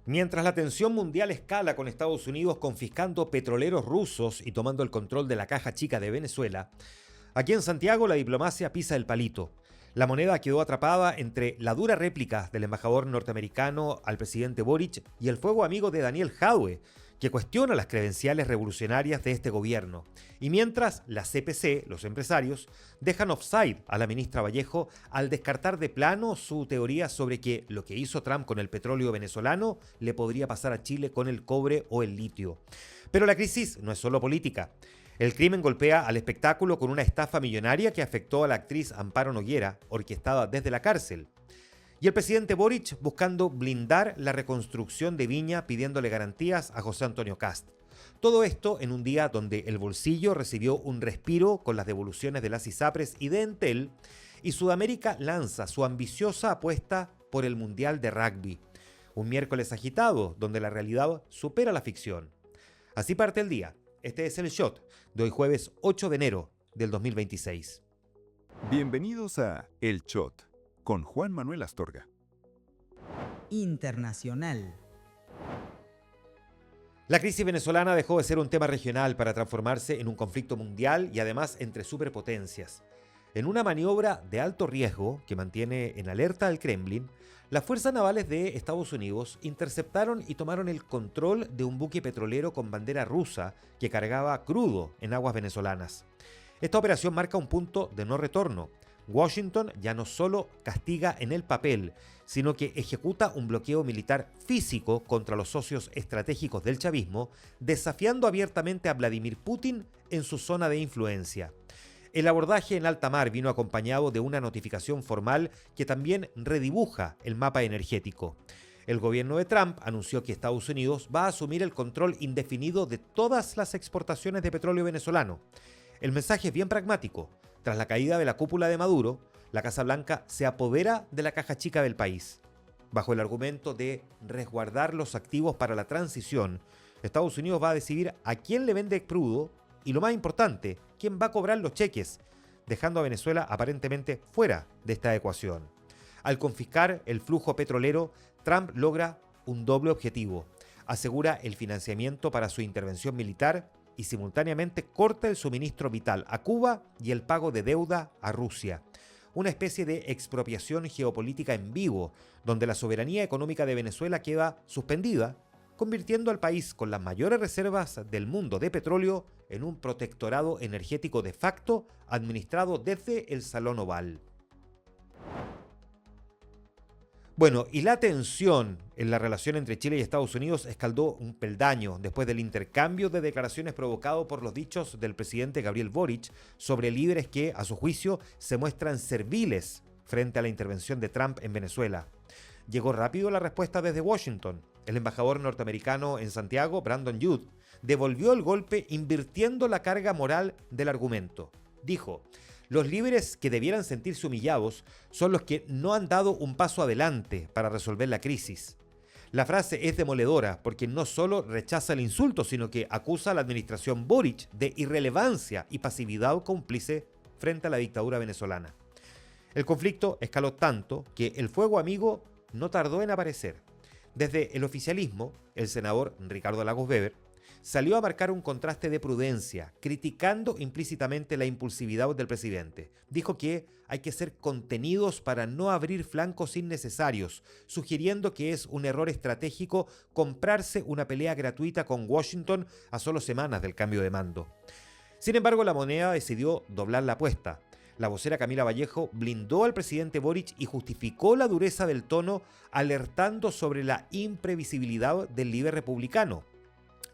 Mientras la tensión mundial escala con Estados Unidos confiscando petroleros rusos y tomando el control de la caja chica de Venezuela, aquí en Santiago la diplomacia pisa el palito. La moneda quedó atrapada entre la dura réplica del embajador norteamericano al presidente Boric y el fuego amigo de Daniel Jadue, que cuestiona las credenciales revolucionarias de este gobierno. Y mientras la CPC, los empresarios, dejan offside a la ministra Vallejo al descartar de plano su teoría sobre que lo que hizo Trump con el petróleo venezolano le podría pasar a Chile con el cobre o el litio. Pero la crisis no es solo política. El crimen golpea al espectáculo con una estafa millonaria que afectó a la actriz Amparo Noguera, orquestada desde la cárcel. Y el presidente Boric buscando blindar la reconstrucción de Viña pidiéndole garantías a José Antonio Kast. Todo esto en un día donde el bolsillo recibió un respiro con las devoluciones de las ISAPRES y de Entel, y Sudamérica lanza su ambiciosa apuesta por el Mundial de Rugby. Un miércoles agitado donde la realidad supera la ficción. Así parte el día. Este es el Shot de hoy jueves 8 de enero del 2026. Bienvenidos a El Shot con Juan Manuel Astorga. Internacional. La crisis venezolana dejó de ser un tema regional para transformarse en un conflicto mundial y además entre superpotencias. En una maniobra de alto riesgo que mantiene en alerta al Kremlin, las fuerzas navales de Estados Unidos interceptaron y tomaron el control de un buque petrolero con bandera rusa que cargaba crudo en aguas venezolanas. Esta operación marca un punto de no retorno. Washington ya no solo castiga en el papel, sino que ejecuta un bloqueo militar físico contra los socios estratégicos del chavismo, desafiando abiertamente a Vladimir Putin en su zona de influencia. El abordaje en alta mar vino acompañado de una notificación formal que también redibuja el mapa energético. El gobierno de Trump anunció que Estados Unidos va a asumir el control indefinido de todas las exportaciones de petróleo venezolano. El mensaje es bien pragmático. Tras la caída de la cúpula de Maduro, la Casa Blanca se apodera de la caja chica del país. Bajo el argumento de resguardar los activos para la transición, Estados Unidos va a decidir a quién le vende crudo y, lo más importante, quién va a cobrar los cheques, dejando a Venezuela aparentemente fuera de esta ecuación. Al confiscar el flujo petrolero, Trump logra un doble objetivo. Asegura el financiamiento para su intervención militar y simultáneamente corta el suministro vital a Cuba y el pago de deuda a Rusia. Una especie de expropiación geopolítica en vivo, donde la soberanía económica de Venezuela queda suspendida, convirtiendo al país con las mayores reservas del mundo de petróleo en un protectorado energético de facto administrado desde el Salón Oval. Bueno, y la tensión en la relación entre Chile y Estados Unidos escaló un peldaño después del intercambio de declaraciones provocado por los dichos del presidente Gabriel Boric sobre líderes que, a su juicio, se muestran serviles frente a la intervención de Trump en Venezuela. Llegó rápido la respuesta desde Washington. El embajador norteamericano en Santiago, Brandon Judd, devolvió el golpe invirtiendo la carga moral del argumento. Dijo: los líderes que debieran sentirse humillados son los que no han dado un paso adelante para resolver la crisis. La frase es demoledora porque no solo rechaza el insulto, sino que acusa a la administración Boric de irrelevancia y pasividad cómplice frente a la dictadura venezolana. El conflicto escaló tanto que el fuego amigo no tardó en aparecer. Desde el oficialismo, el senador Ricardo Lagos Weber salió a marcar un contraste de prudencia, criticando implícitamente la impulsividad del presidente. Dijo que hay que ser contenidos para no abrir flancos innecesarios, sugiriendo que es un error estratégico comprarse una pelea gratuita con Washington a solo semanas del cambio de mando. Sin embargo, la moneda decidió doblar la apuesta. La vocera Camila Vallejo blindó al presidente Boric y justificó la dureza del tono, alertando sobre la imprevisibilidad del líder republicano.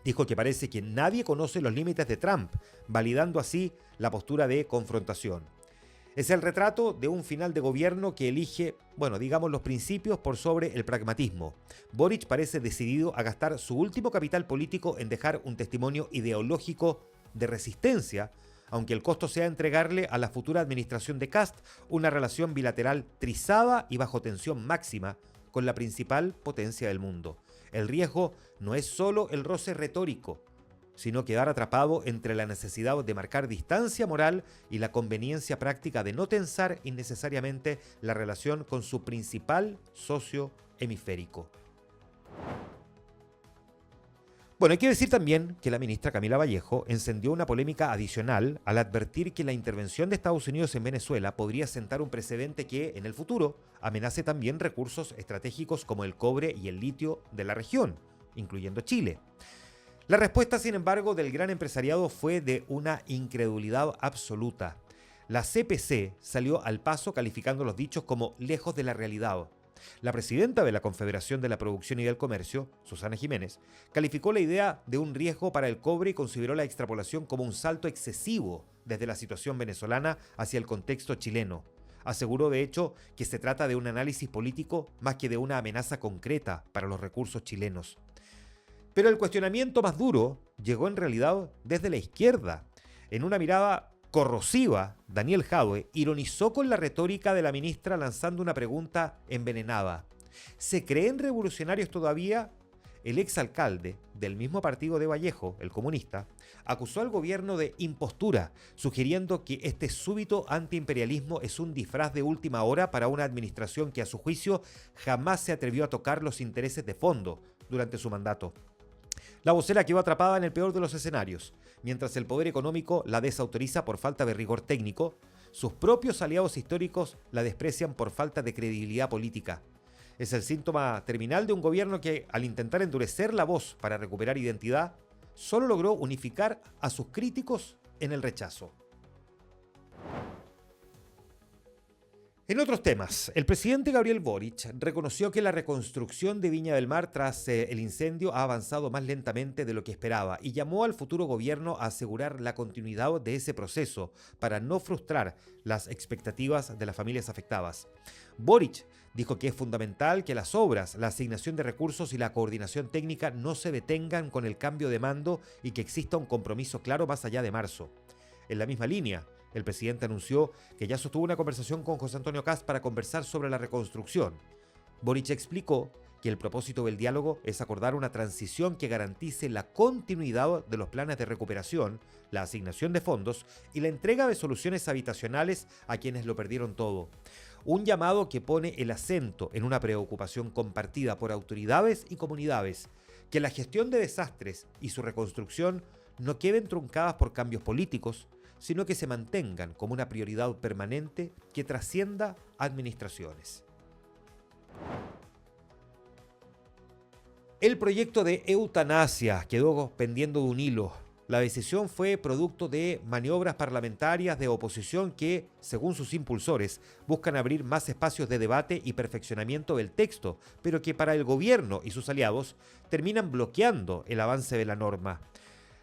Dijo que parece que nadie conoce los límites de Trump, validando así la postura de confrontación. Es el retrato de un final de gobierno que elige, digamos, los principios por sobre el pragmatismo. Boric parece decidido a gastar su último capital político en dejar un testimonio ideológico de resistencia, aunque el costo sea entregarle a la futura administración de Kast una relación bilateral trizada y bajo tensión máxima con la principal potencia del mundo. El riesgo no es solo el roce retórico, sino quedar atrapado entre la necesidad de marcar distancia moral y la conveniencia práctica de no tensar innecesariamente la relación con su principal socio hemisférico. Bueno, hay que decir también que la ministra Camila Vallejo encendió una polémica adicional al advertir que la intervención de Estados Unidos en Venezuela podría sentar un precedente que, en el futuro, amenace también recursos estratégicos como el cobre y el litio de la región, incluyendo Chile. La respuesta, sin embargo, del gran empresariado fue de una incredulidad absoluta. La CPC salió al paso calificando los dichos como lejos de la realidad. La presidenta de la Confederación de la Producción y del Comercio, Susana Jiménez, calificó la idea de un riesgo para el cobre y consideró la extrapolación como un salto excesivo desde la situación venezolana hacia el contexto chileno. Aseguró, de hecho, que se trata de un análisis político más que de una amenaza concreta para los recursos chilenos. Pero el cuestionamiento más duro llegó en realidad desde la izquierda. En una mirada corrosiva, Daniel Jadwe ironizó con la retórica de la ministra lanzando una pregunta envenenada. ¿Se creen revolucionarios todavía? El exalcalde del mismo partido de Vallejo, el comunista, acusó al gobierno de impostura, sugiriendo que este súbito antiimperialismo es un disfraz de última hora para una administración que a su juicio jamás se atrevió a tocar los intereses de fondo durante su mandato. La vocera quedó atrapada en el peor de los escenarios. Mientras el poder económico la desautoriza por falta de rigor técnico, sus propios aliados históricos la desprecian por falta de credibilidad política. Es el síntoma terminal de un gobierno que, al intentar endurecer la voz para recuperar identidad, solo logró unificar a sus críticos en el rechazo. En otros temas, el presidente Gabriel Boric reconoció que la reconstrucción de Viña del Mar tras el incendio ha avanzado más lentamente de lo que esperaba y llamó al futuro gobierno a asegurar la continuidad de ese proceso para no frustrar las expectativas de las familias afectadas. Boric dijo que es fundamental que las obras, la asignación de recursos y la coordinación técnica no se detengan con el cambio de mando y que exista un compromiso claro más allá de marzo. En la misma línea, el presidente anunció que ya sostuvo una conversación con José Antonio Kast para conversar sobre la reconstrucción. Boric explicó que el propósito del diálogo es acordar una transición que garantice la continuidad de los planes de recuperación, la asignación de fondos y la entrega de soluciones habitacionales a quienes lo perdieron todo. Un llamado que pone el acento en una preocupación compartida por autoridades y comunidades, que la gestión de desastres y su reconstrucción no queden truncadas por cambios políticos, sino que se mantengan como una prioridad permanente que trascienda administraciones. El proyecto de eutanasia quedó pendiendo de un hilo. La decisión fue producto de maniobras parlamentarias de oposición que, según sus impulsores, buscan abrir más espacios de debate y perfeccionamiento del texto, pero que para el gobierno y sus aliados terminan bloqueando el avance de la norma.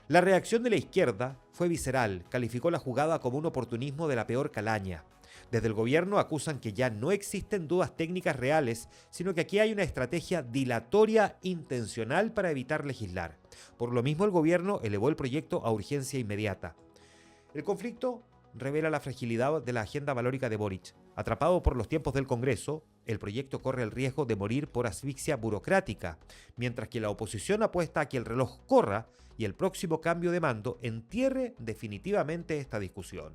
La reacción de la izquierda fue visceral, calificó la jugada como un oportunismo de la peor calaña. Desde el gobierno acusan que ya no existen dudas técnicas reales, sino que aquí hay una estrategia dilatoria intencional para evitar legislar. Por lo mismo, el gobierno elevó el proyecto a urgencia inmediata. El conflicto revela la fragilidad de la agenda valórica de Boric. Atrapado por los tiempos del Congreso, el proyecto corre el riesgo de morir por asfixia burocrática, mientras que la oposición apuesta a que el reloj corra y el próximo cambio de mando entierre definitivamente esta discusión.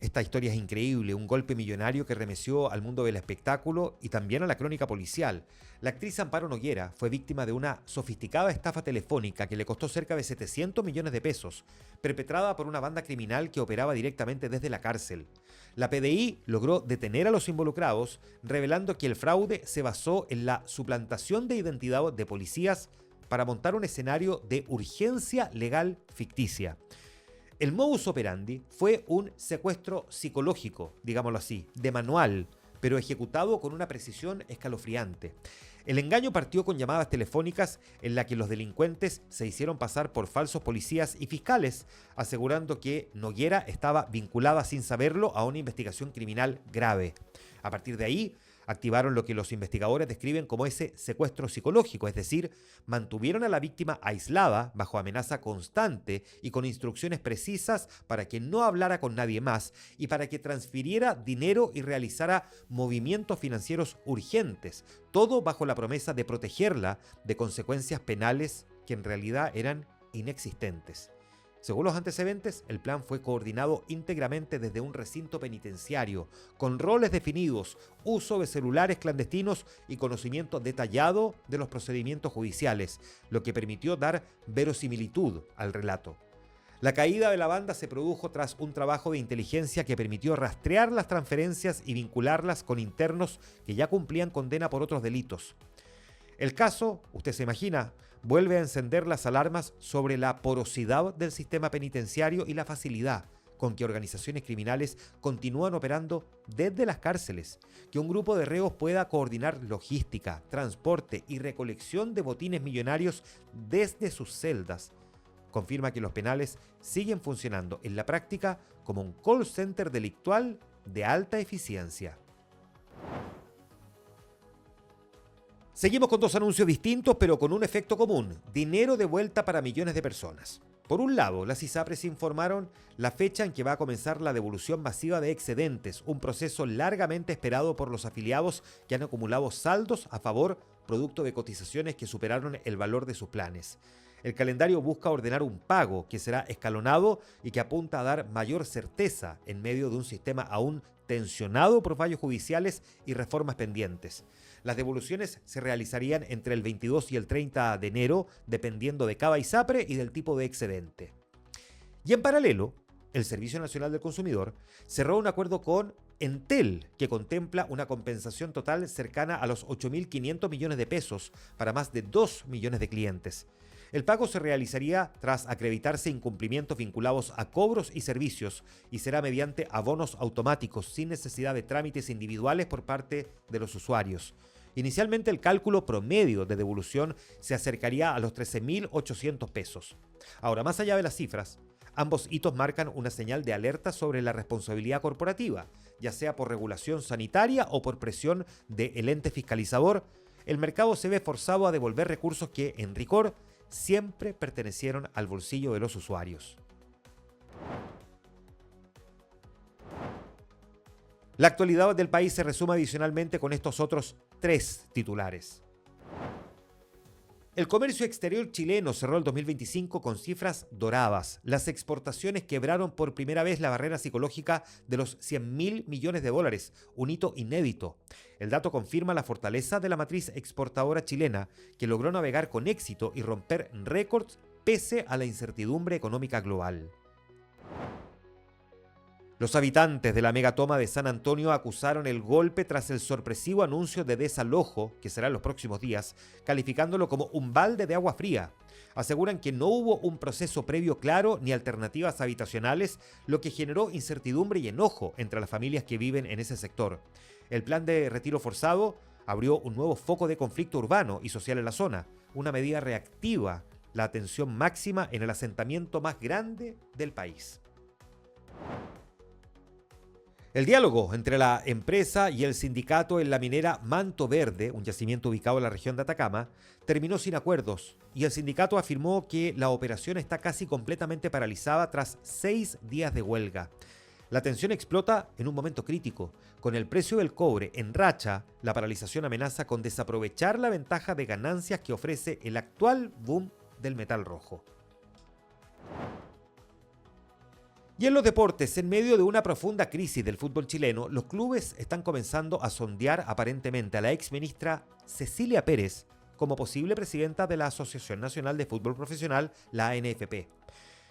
Esta historia es increíble, un golpe millonario que remeció al mundo del espectáculo y también a la crónica policial. La actriz Amparo Noguera fue víctima de una sofisticada estafa telefónica que le costó cerca de 700 millones de pesos, perpetrada por una banda criminal que operaba directamente desde la cárcel. La PDI logró detener a los involucrados, revelando que el fraude se basó en la suplantación de identidad de policías para montar un escenario de urgencia legal ficticia. El modus operandi fue un secuestro psicológico, digámoslo así, de manual, pero ejecutado con una precisión escalofriante. El engaño partió con llamadas telefónicas en las que los delincuentes se hicieron pasar por falsos policías y fiscales, asegurando que Noguera estaba vinculada sin saberlo a una investigación criminal grave. A partir de ahí, activaron lo que los investigadores describen como ese secuestro psicológico, es decir, mantuvieron a la víctima aislada, bajo amenaza constante y con instrucciones precisas para que no hablara con nadie más y para que transfiriera dinero y realizara movimientos financieros urgentes, todo bajo la promesa de protegerla de consecuencias penales que en realidad eran inexistentes. Según los antecedentes, el plan fue coordinado íntegramente desde un recinto penitenciario, con roles definidos, uso de celulares clandestinos y conocimiento detallado de los procedimientos judiciales, lo que permitió dar verosimilitud al relato. La caída de la banda se produjo tras un trabajo de inteligencia que permitió rastrear las transferencias y vincularlas con internos que ya cumplían condena por otros delitos. El caso, usted se imagina, vuelve a encender las alarmas sobre la porosidad del sistema penitenciario y la facilidad con que organizaciones criminales continúan operando desde las cárceles. Que un grupo de reos pueda coordinar logística, transporte y recolección de botines millonarios desde sus celdas confirma que los penales siguen funcionando en la práctica como un call center delictual de alta eficiencia. Seguimos con dos anuncios distintos, pero con un efecto común: dinero de vuelta para millones de personas. Por un lado, las ISAPRES informaron la fecha en que va a comenzar la devolución masiva de excedentes, un proceso largamente esperado por los afiliados que han acumulado saldos a favor producto de cotizaciones que superaron el valor de sus planes. El calendario busca ordenar un pago que será escalonado y que apunta a dar mayor certeza en medio de un sistema aún tensionado por fallos judiciales y reformas pendientes. Las devoluciones se realizarían entre el 22 y el 30 de enero, dependiendo de cada ISAPRE y del tipo de excedente. Y en paralelo, el Servicio Nacional del Consumidor cerró un acuerdo con Entel, que contempla una compensación total cercana a los 8.500 millones de pesos para más de 2 millones de clientes. El pago se realizaría tras acreditarse incumplimientos vinculados a cobros y servicios y será mediante abonos automáticos sin necesidad de trámites individuales por parte de los usuarios. Inicialmente el cálculo promedio de devolución se acercaría a los 13.800 pesos. Ahora, más allá de las cifras, ambos hitos marcan una señal de alerta sobre la responsabilidad corporativa, ya sea por regulación sanitaria o por presión del ente fiscalizador. El mercado se ve forzado a devolver recursos que, en rigor, siempre pertenecieron al bolsillo de los usuarios. La actualidad del país se resume adicionalmente con estos otros tres titulares. El comercio exterior chileno cerró el 2025 con cifras doradas. Las exportaciones quebraron por primera vez la barrera psicológica de los 100.000 millones de dólares, un hito inédito. El dato confirma la fortaleza de la matriz exportadora chilena, que logró navegar con éxito y romper récords pese a la incertidumbre económica global. Los habitantes de la megatoma de San Antonio acusaron el golpe tras el sorpresivo anuncio de desalojo, que será en los próximos días, calificándolo como un balde de agua fría. Aseguran que no hubo un proceso previo claro ni alternativas habitacionales, lo que generó incertidumbre y enojo entre las familias que viven en ese sector. El plan de retiro forzado abrió un nuevo foco de conflicto urbano y social en la zona, una medida reactiva, la atención máxima en el asentamiento más grande del país. El diálogo entre la empresa y el sindicato en la minera Manto Verde, un yacimiento ubicado en la región de Atacama, terminó sin acuerdos y el sindicato afirmó que la operación está casi completamente paralizada tras 6 días de huelga. La tensión explota en un momento crítico. Con el precio del cobre en racha, la paralización amenaza con desaprovechar la ventaja de ganancias que ofrece el actual boom del metal rojo. Y en los deportes, en medio de una profunda crisis del fútbol chileno, los clubes están comenzando a sondear aparentemente a la exministra Cecilia Pérez como posible presidenta de la Asociación Nacional de Fútbol Profesional, la ANFP.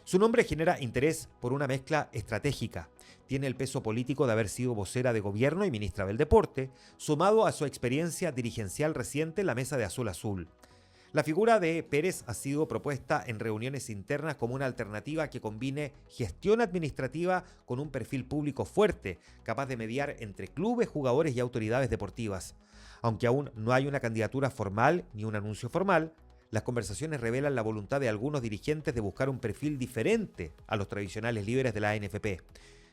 Su nombre genera interés por una mezcla estratégica. Tiene el peso político de haber sido vocera de gobierno y ministra del deporte, sumado a su experiencia dirigencial reciente en la mesa de Azul Azul. La figura de Pérez ha sido propuesta en reuniones internas como una alternativa que combine gestión administrativa con un perfil público fuerte, capaz de mediar entre clubes, jugadores y autoridades deportivas. Aunque aún no hay una candidatura formal ni un anuncio formal, las conversaciones revelan la voluntad de algunos dirigentes de buscar un perfil diferente a los tradicionales líderes de la ANFP.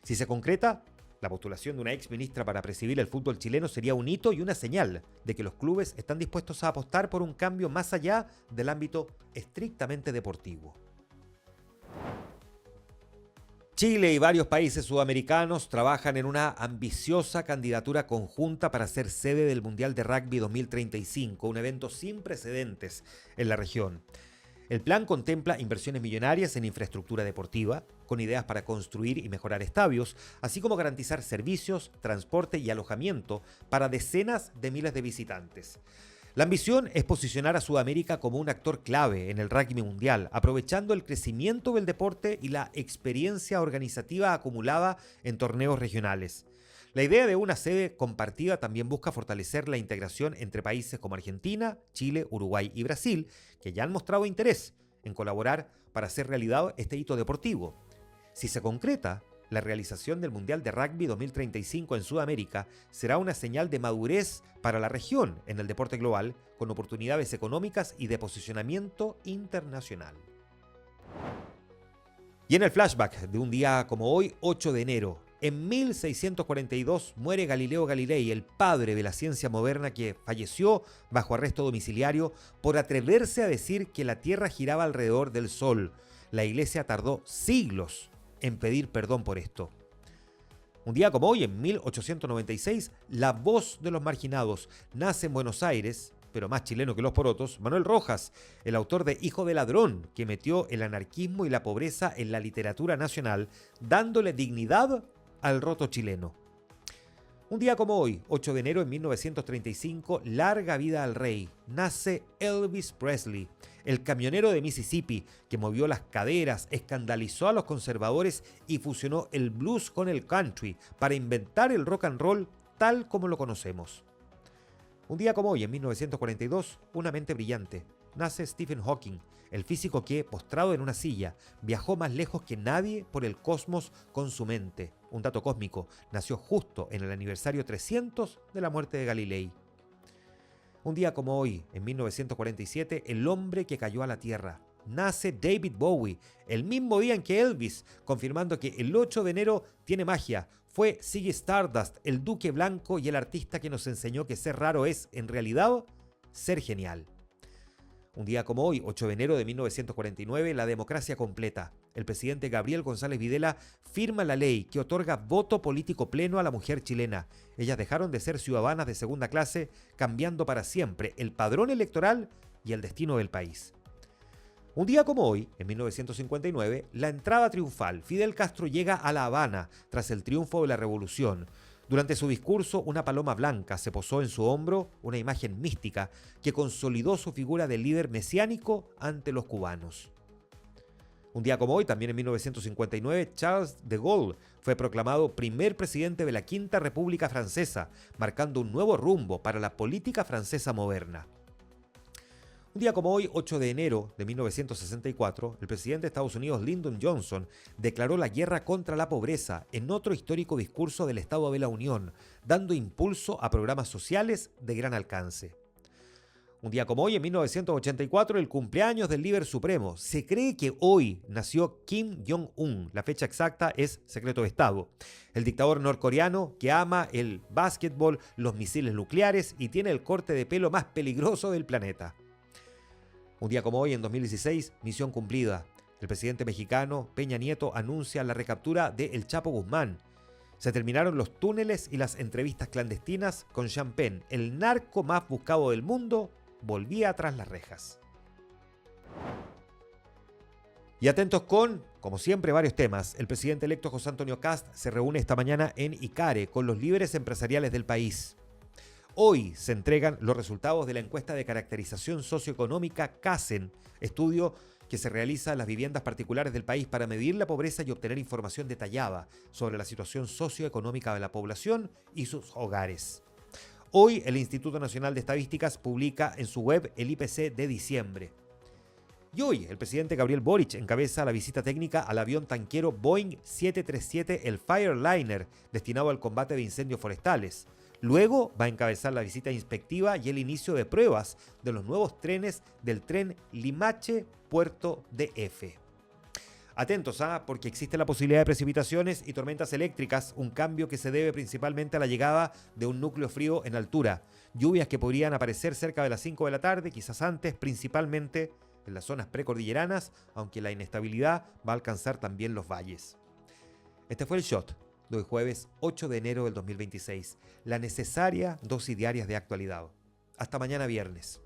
Si se concreta, la postulación de una exministra para presidir el fútbol chileno sería un hito y una señal de que los clubes están dispuestos a apostar por un cambio más allá del ámbito estrictamente deportivo. Chile y varios países sudamericanos trabajan en una ambiciosa candidatura conjunta para ser sede del Mundial de Rugby 2035, un evento sin precedentes en la región. El plan contempla inversiones millonarias en infraestructura deportiva, con ideas para construir y mejorar estadios, así como garantizar servicios, transporte y alojamiento para decenas de miles de visitantes. La ambición es posicionar a Sudamérica como un actor clave en el rugby mundial, aprovechando el crecimiento del deporte y la experiencia organizativa acumulada en torneos regionales. La idea de una sede compartida también busca fortalecer la integración entre países como Argentina, Chile, Uruguay y Brasil, que ya han mostrado interés en colaborar para hacer realidad este hito deportivo. Si se concreta, la realización del Mundial de Rugby 2035 en Sudamérica será una señal de madurez para la región en el deporte global, con oportunidades económicas y de posicionamiento internacional. Y en el flashback de un día como hoy, 8 de enero, en 1642 muere Galileo Galilei, el padre de la ciencia moderna que falleció bajo arresto domiciliario por atreverse a decir que la Tierra giraba alrededor del Sol. La Iglesia tardó siglos en pedir perdón por esto. Un día como hoy, en 1896, La Voz de los Marginados nace en Buenos Aires, pero más chileno que los porotos, Manuel Rojas, el autor de Hijo de Ladrón, que metió el anarquismo y la pobreza en la literatura nacional, dándole dignidad al roto chileno. Un día como hoy, 8 de enero de 1935, larga vida al rey, nace Elvis Presley, el camionero de Mississippi que movió las caderas, escandalizó a los conservadores y fusionó el blues con el country para inventar el rock and roll tal como lo conocemos. Un día como hoy, en 1942, una mente brillante, nace Stephen Hawking, el físico que, postrado en una silla, viajó más lejos que nadie por el cosmos con su mente. Un dato cósmico, nació justo en el aniversario 300 de la muerte de Galilei. Un día como hoy, en 1947, el hombre que cayó a la Tierra. Nace David Bowie, el mismo día en que Elvis, confirmando que el 8 de enero tiene magia. Fue Ziggy Stardust, el duque blanco y el artista que nos enseñó que ser raro es, en realidad, ser genial. Un día como hoy, 8 de enero de 1949, la democracia completa. El presidente Gabriel González Videla firma la ley que otorga voto político pleno a la mujer chilena. Ellas dejaron de ser ciudadanas de segunda clase, cambiando para siempre el padrón electoral y el destino del país. Un día como hoy, en 1959, la entrada triunfal. Fidel Castro llega a La Habana tras el triunfo de la revolución. Durante su discurso, una paloma blanca se posó en su hombro, una imagen mística que consolidó su figura de líder mesiánico ante los cubanos. Un día como hoy, también en 1959, Charles de Gaulle fue proclamado primer presidente de la Quinta República Francesa, marcando un nuevo rumbo para la política francesa moderna. Un día como hoy, 8 de enero de 1964, el presidente de Estados Unidos, Lyndon Johnson, declaró la guerra contra la pobreza en otro histórico discurso del Estado de la Unión, dando impulso a programas sociales de gran alcance. Un día como hoy, en 1984, el cumpleaños del líder supremo. Se cree que hoy nació Kim Jong-un. La fecha exacta es secreto de Estado. El dictador norcoreano que ama el básquetbol, los misiles nucleares y tiene el corte de pelo más peligroso del planeta. Un día como hoy, en 2016, misión cumplida. El presidente mexicano Peña Nieto anuncia la recaptura de El Chapo Guzmán. Se terminaron los túneles y las entrevistas clandestinas con Sean Penn, el narco más buscado del mundo, volvía tras las rejas. Y atentos con, como siempre, varios temas. El presidente electo José Antonio Kast se reúne esta mañana en Icare con los líderes empresariales del país. Hoy se entregan los resultados de la encuesta de caracterización socioeconómica CACEN, estudio que se realiza en las viviendas particulares del país para medir la pobreza y obtener información detallada sobre la situación socioeconómica de la población y sus hogares. Hoy el Instituto Nacional de Estadísticas publica en su web el IPC de diciembre. Y hoy el presidente Gabriel Boric encabeza la visita técnica al avión tanquero Boeing 737, el Fireliner, destinado al combate de incendios forestales. Luego va a encabezar la visita inspectiva y el inicio de pruebas de los nuevos trenes del tren Limache-Puerto DF. Atentos, porque existe la posibilidad de precipitaciones y tormentas eléctricas, un cambio que se debe principalmente a la llegada de un núcleo frío en altura. Lluvias que podrían aparecer cerca de las 5 de la tarde, quizás antes, principalmente en las zonas precordilleranas, aunque la inestabilidad va a alcanzar también los valles. Este fue el Shot de hoy jueves 8 de enero del 2026. La necesaria dosis diaria de actualidad. Hasta mañana viernes.